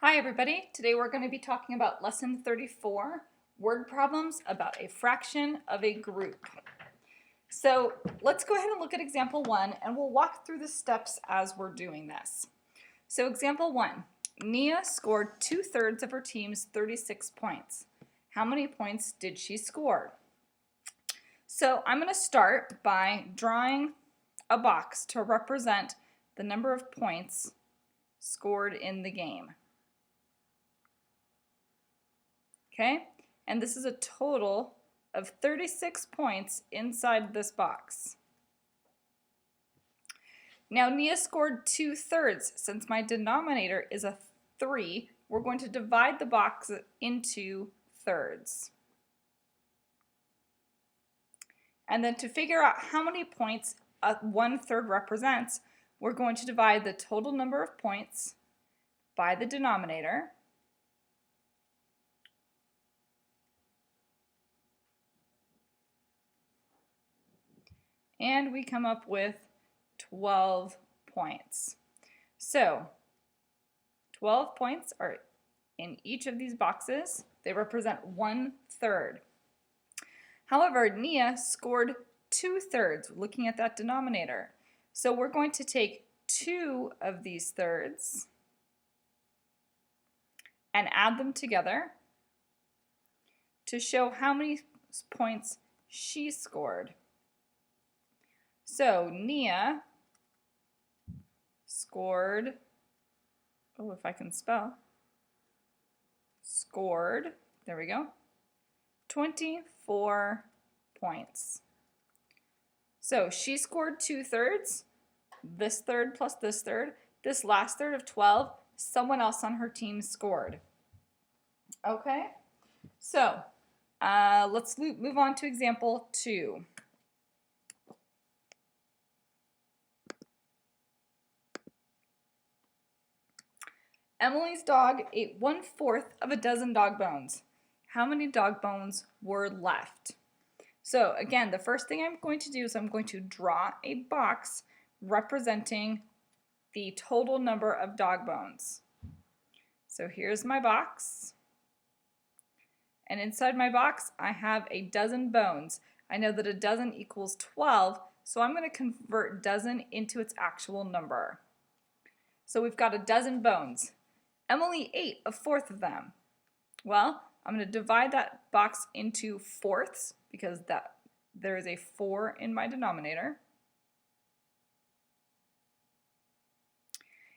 Hi everybody, today we're going to be talking about lesson 34, word problems about a fraction of a group. So let's go ahead and look at example 1 and we'll walk through the steps as we're doing this. So example 1, Nia scored 2/3 of her team's 36 points. How many points did she score? So I'm going to start by drawing a box to represent the number of points scored in the game. Okay, and this is a total of 36 points inside this box. Now Nia scored 2/3. Since my denominator is a 3, we're going to divide the box into thirds. And then to figure out how many points 1/3 represents, we're going to divide the total number of points by the denominator. And we come up with 12 points. So 12 points are in each of these boxes. They represent 1/3. However, Nia scored 2/3, looking at that denominator. So we're going to take 2 of these thirds and add them together to show how many points she scored. So Nia scored, if I can spell, scored, there we go, 24 points. So she scored 2/3, this third plus this third, this last third of 12, someone else on her team scored. Okay, so let's move on to example 2. Emily's dog ate 1/4 of a dozen dog bones. How many dog bones were left? So again, the first thing I'm going to do is I'm going to draw a box representing the total number of dog bones. So here's my box. And inside my box, I have a dozen bones. I know that a dozen equals 12, so I'm going to convert dozen into its actual number. So we've got a dozen bones. Emily ate 1/4 of them. Well, I'm going to divide that box into fourths because there is a 4 in my denominator.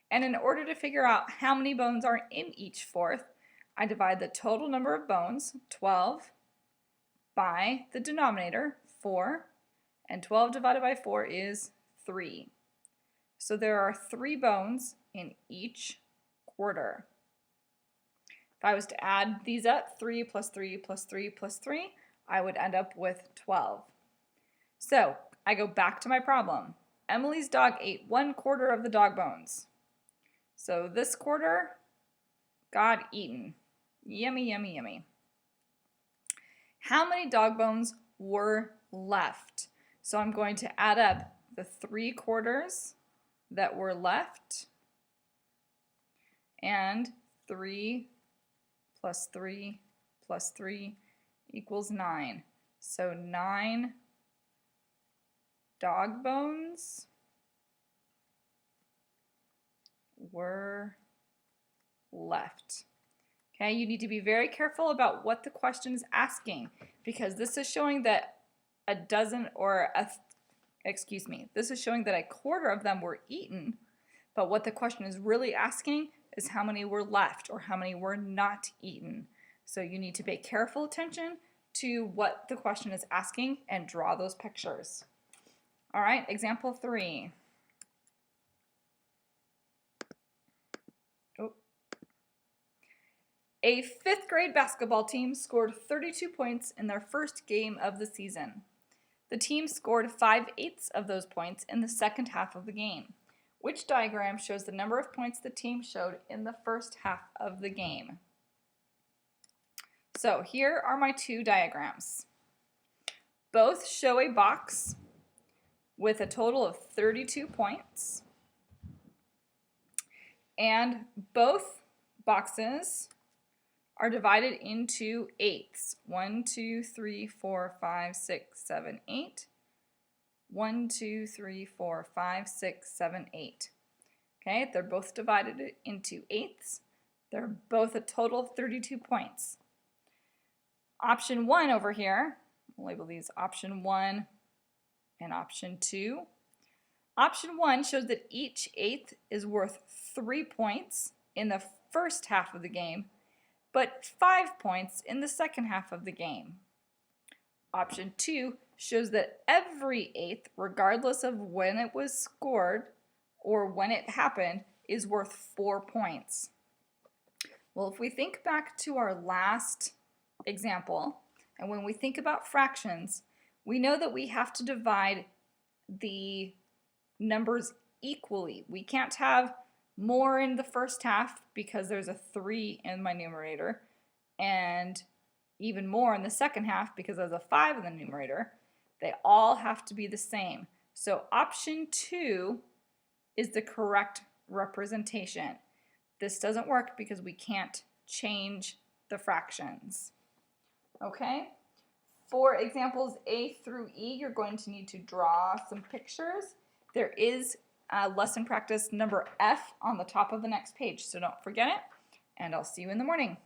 And in order to figure out how many bones are in each fourth, I divide the total number of bones, 12, by the denominator, 4, and 12 divided by 4 is 3. So there are 3 bones in each quarter. If I was to add these up, 3 plus 3 plus 3 plus 3, I would end up with 12. So I go back to my problem. Emily's dog ate 1/4 of the dog bones. So this quarter got eaten. Yummy, yummy, yummy. How many dog bones were left? So I'm going to add up the 3/4 that were left, and 3 plus 3 plus 3 equals 9. So 9 dog bones were left. Okay, you need to be very careful about what the question is asking because this is showing that this is showing that 1/4 of them were eaten, but what the question is really asking is how many were left or how many were not eaten. So you need to pay careful attention to what the question is asking and draw those pictures. All right, example 3. A 5th grade basketball team scored 32 points in their first game of the season. The team scored 5/8 of those points in the second half of the game. Which diagram shows the number of points the team showed in the first half of the game? So here are my 2 diagrams. Both show a box with a total of 32 points, and both boxes are divided into eighths. 1, 2, 3, 4, 5, 6, 7, 8. 1, 2, 3, 4, 5, 6, 7, 8. Okay, they're both divided into eighths. They're both a total of 32 points. Option 1 over here, we'll label these option 1 and option 2. Option 1 shows that each eighth is worth 3 points in the first half of the game, but 5 points in the second half of the game. Option 2 shows that every eighth, regardless of when it was scored or when it happened, is worth 4 points. Well, if we think back to our last example, and when we think about fractions, we know that we have to divide the numbers equally. We can't have more in the first half because there's a 3 in my numerator, and even more in the second half because there's a 5 in the numerator. They all have to be the same. So option 2 is the correct representation. This doesn't work because we can't change the fractions. Okay? For examples A through E, you're going to need to draw some pictures. There is lesson practice number F on the top of the next page, so don't forget it, and I'll see you in the morning.